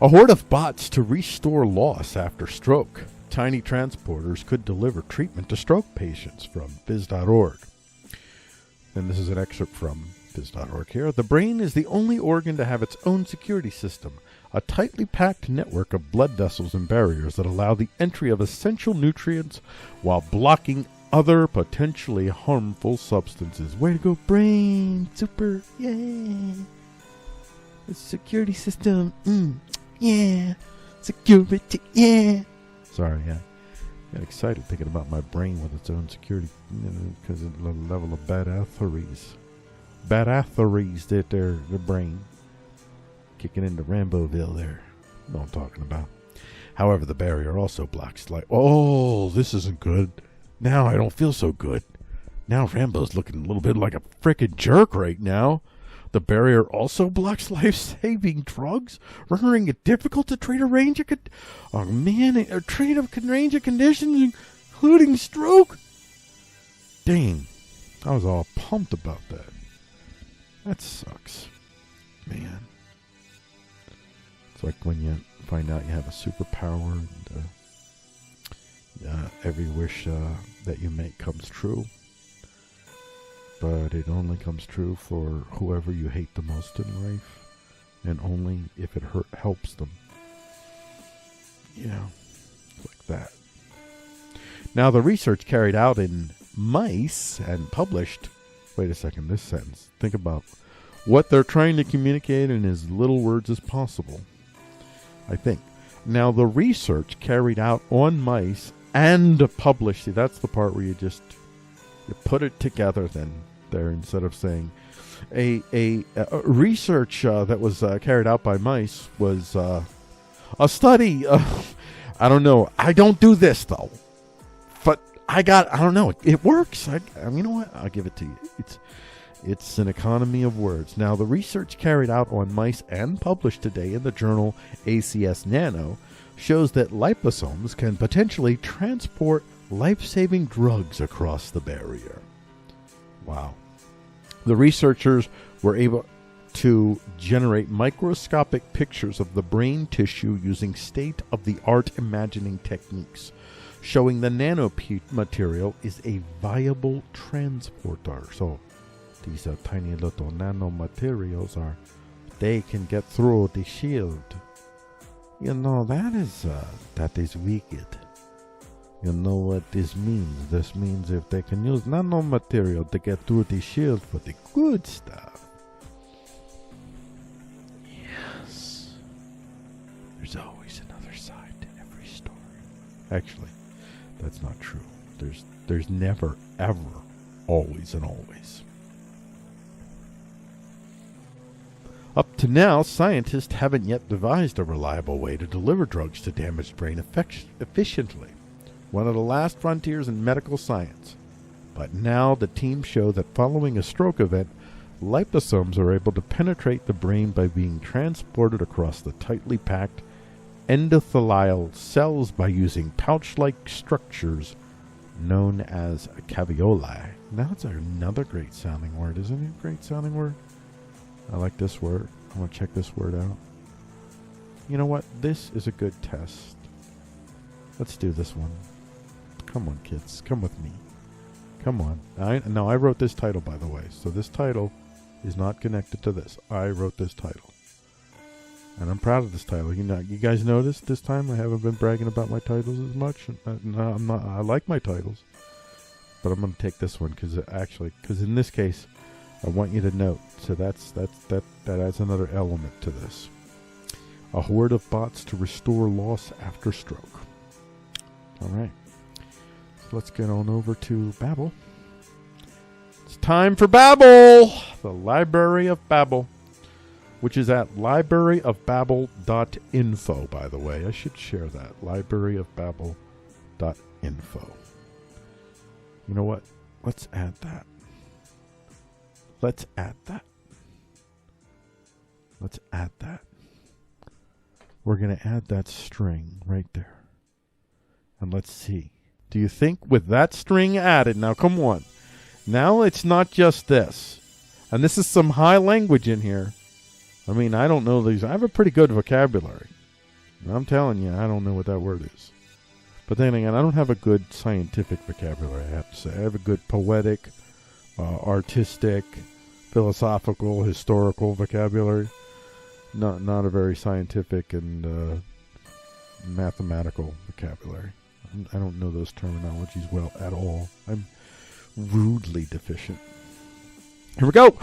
A horde of bots to restore loss after stroke. Tiny transporters could deliver treatment to stroke patients from biz.org. And this is an excerpt from biz.org here. The brain is the only organ to have its own security system, a tightly packed network of blood vessels and barriers that allow the entry of essential nutrients while blocking other potentially harmful substances. Way to go, brain! Super! Yeah! It's a security system. Yeah! Security! Yeah! Sorry, yeah. I got excited thinking about my brain with its own security because of the level of badasseries. Badasseries that the brain. Kicking into Ramboville there. You know what I'm talking about. However, the barrier also blocks light. Oh, this isn't good. Now I don't feel so good. Now Rambo's looking a little bit like a frickin' jerk right now. The barrier also blocks life-saving drugs, rendering it difficult to treat a range of range of conditions, including stroke. Dang, I was all pumped about that. That sucks, man. It's like when you find out you have a superpower and every wish that you make comes true. But it only comes true for whoever you hate the most in life, and only if it helps them. You know, like that. Now, the research carried out in mice and published... Wait a second, this sentence. Think about what they're trying to communicate in as little words as possible, I think. Now, the research carried out on mice and published... See, that's the part where you put it together then there instead of saying a research that was carried out by mice was a study. I don't know. I don't do this though, but I don't know. It works. You know what? I'll give it to you. It's an economy of words. Now, the research carried out on mice and published today in the journal ACS Nano shows that liposomes can potentially transport life-saving drugs across the barrier. Wow. The researchers were able to generate microscopic pictures of the brain tissue using state-of-the-art imagining techniques, showing the nanomaterial is a viable transporter. So these tiny little nanomaterials they can get through the shield. You know, that is wicked. You know what this means? This means if they can use nanomaterial to get through the shield for the good stuff. Yes. There's always another side to every story. Actually, that's not true. There's never, ever, always and always. Up to now, scientists haven't yet devised a reliable way to deliver drugs to damaged brain efficiently. One of the last frontiers in medical science. But now the team show that following a stroke event, liposomes are able to penetrate the brain by being transported across the tightly packed endothelial cells by using pouch-like structures known as caveoli. Now it's another great sounding word, isn't it? Great sounding word. I like this word. I'm going to check this word out. You know what? This is a good test. Let's do this one. Come on, kids. Come with me. Come on. I wrote this title, by the way. So this title is not connected to this. I wrote this title. And I'm proud of this title. You guys notice this time I haven't been bragging about my titles as much. No, I'm not. I like my titles. But I'm going to take this one because in this case, I want you to note. So that adds another element to this. A horde of bots to restore loss after stroke. All right. So let's get on over to Babel. It's time for Babel, the Library of Babel, which is at libraryofbabel.info, by the way. I should share that. libraryofbabel.info. You know what? Let's add that. Let's add that. We're going to add that string right there. And let's see. Do you think with that string added, now come on. Now it's not just this. And this is some high language in here. I mean, I don't know these. I have a pretty good vocabulary. And I'm telling you, I don't know what that word is. But then again, I don't have a good scientific vocabulary, I have to say. I have a good poetic, artistic, philosophical, historical vocabulary. Not a very scientific and mathematical vocabulary. I don't know those terminologies well at all. I'm rudely deficient. Here we go.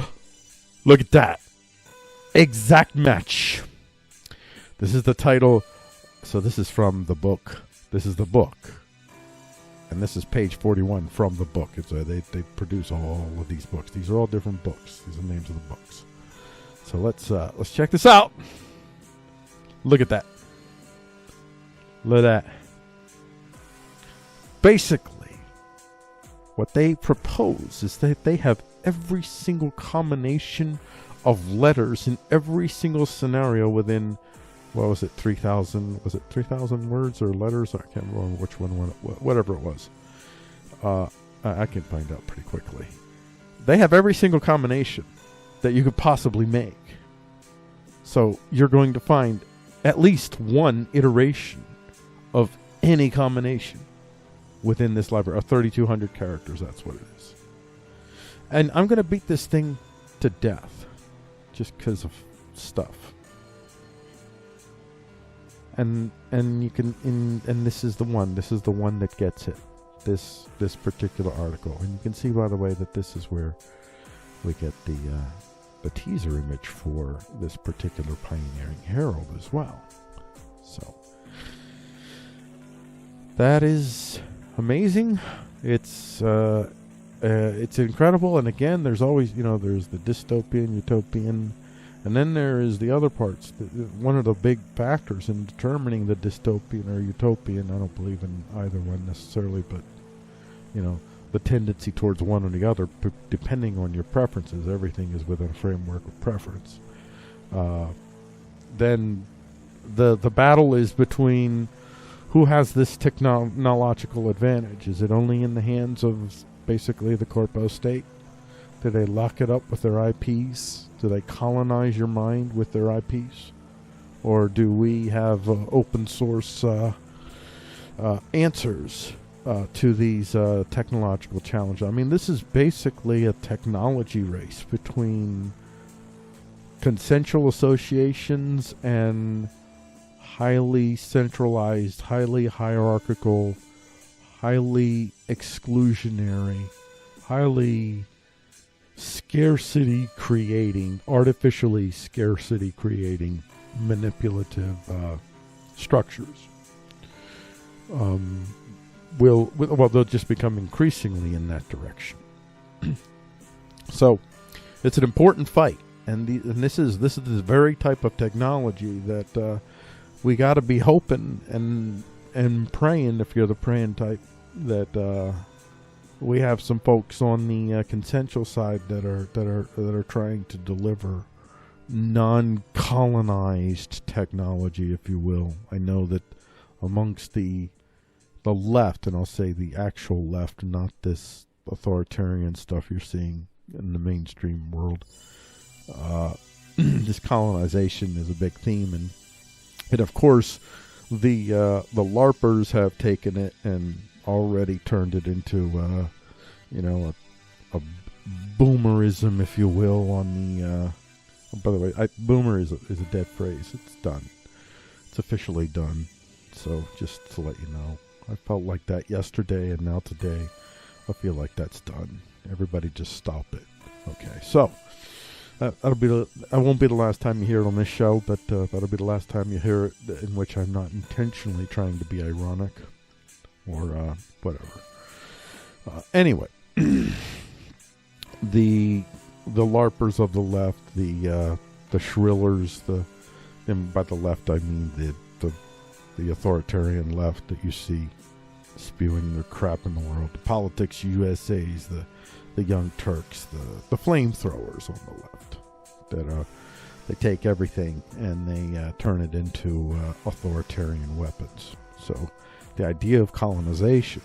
Look at that. Exact match. This is the title. So this is from the book. This is the book. And this is page 41 from the book. It's they produce all of these books. These are all different books. These are the names of the books. So let's check this out. Look at that. Look at that. Basically, what they propose is that they have every single combination of letters in every single scenario within, what was it, 3,000? Was it 3,000 words or letters? I can't remember which one, whatever it was. I can find out pretty quickly. They have every single combination that you could possibly make. So you're going to find at least one iteration of any combination within this library of 3,200 characters. That's what it is. And I'm going to beat this thing to death just because of stuff. And you can and this is the one that gets it. This particular article. And you can see, by the way, that this is where we get the teaser image for this particular Pioneering Herald as well. So that is amazing. It's incredible. And again, there's always, there's the dystopian, utopian, and then there is the other parts. One of the big factors in determining the dystopian or utopian, I don't believe in either one necessarily, but the tendency towards one or the other, depending on your preferences. Everything is within a framework of preference. Then the battle is between who has this technological advantage. Is it only in the hands of basically the corpo state? Do they lock it up with their IPs? Do they colonize your mind with their IPs? Or do we have open source answers to these technological challenges? I mean, this is basically a technology race between consensual associations and highly centralized, highly hierarchical, highly exclusionary, highly artificially scarcity creating manipulative structures. They'll just become increasingly in that direction. So it's an important fight, and this is the very type of technology that we got to be hoping and praying, if you're the praying type, that we have some folks on the consensual side that are trying to deliver non-colonized technology, if you will. I know that amongst the left, and I'll say the actual left, not this authoritarian stuff you're seeing in the mainstream world, this colonization is a big theme, and of course the LARPers have taken it and already turned it into a boomerism, if you will, on the by the way, boomer is a dead phrase. It's done. It's officially done. So just to let you know, I felt like that yesterday, and now today I feel like that's done. Everybody just stop it. Okay, so I won't be the last time you hear it on this show, but that'll be the last time you hear it in which I'm not intentionally trying to be ironic or whatever. Anyway, the LARPers of the left, the shrillers, and by the left I mean the authoritarian left that you see spewing their crap in the world, the Politics USAs, the Young Turks, the flamethrowers on the left, that they take everything and they turn it into authoritarian weapons. So the idea of colonization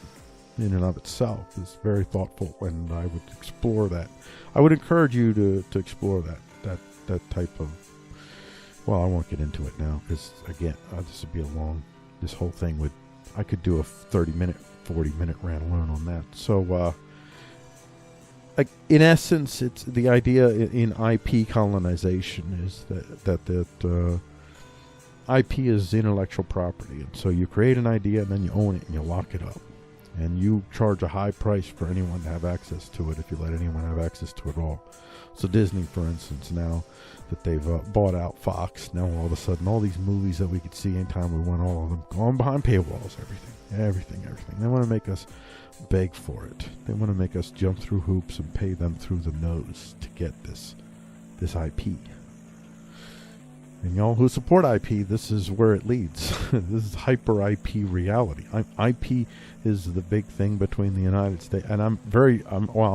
in and of itself is very thoughtful, and I would explore that. I would encourage you to explore that type of Well, I won't get into it now because, again, this would be this whole thing would, I could do a 30-minute, 40-minute rant alone on that. So, like, in essence, it's the idea in IP colonization is that IP is intellectual property. And so you create an idea and then you own it and you lock it up. And you charge a high price for anyone to have access to it if you let anyone have access to it at all. So Disney, for instance, now that they've bought out Fox, now all of a sudden all these movies that we could see anytime we want, all of them gone behind paywalls, everything. They want to make us beg for it. They want to make us jump through hoops and pay them through the nose to get this IP. And y'all who support IP, this is where it leads. This is hyper IP reality. IP is the big thing between the United States, and I'm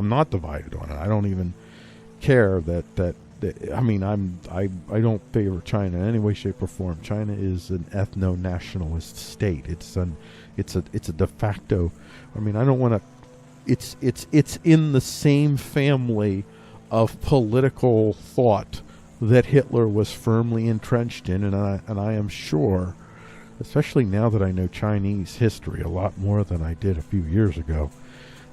not divided on it. I don't even care that I mean, I don't favor China in any way, shape, or form. China is an ethno-nationalist state. It's a de facto. I mean, I don't want to. It's in the same family of political thought that Hitler was firmly entrenched in, and I am sure, especially now that I know Chinese history a lot more than I did a few years ago,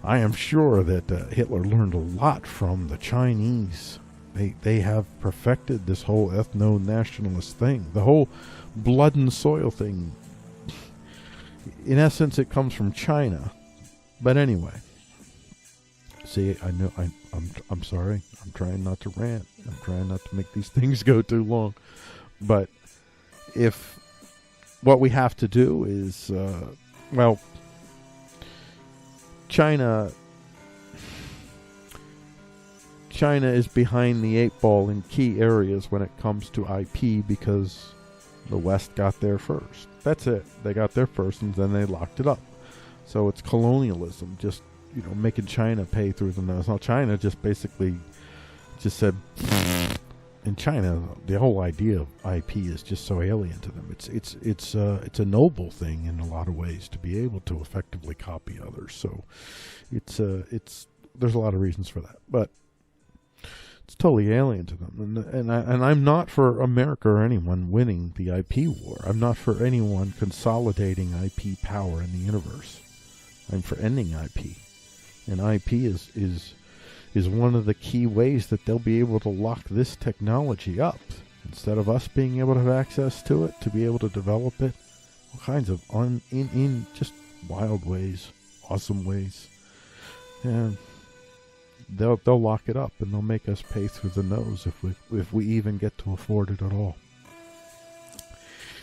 I am sure that Hitler learned a lot from the Chinese. They have perfected this whole ethno-nationalist thing, the whole blood and soil thing. In essence, it comes from China. But anyway, see, I know I'm sorry. I'm trying not to rant. I'm trying not to make these things go too long. But if what we have to do is, China is behind the 8 ball in key areas when it comes to IP because the West got there first. That's it. They got there first and then they locked it up. So it's colonialism, just, making China pay through the nose. Now China just basically just said, in China, the whole idea of IP is just so alien to them. It's a noble thing in a lot of ways to be able to effectively copy others. So there's a lot of reasons for that, but it's totally alien to them. And I'm not for America or anyone winning the IP war. I'm not for anyone consolidating IP power in the universe. I'm for ending IP. And IP is one of the key ways that they'll be able to lock this technology up. Instead of us being able to have access to it, to be able to develop it, all kinds of in just wild ways, awesome ways. And they'll lock it up and they'll make us pay through the nose if we even get to afford it at all.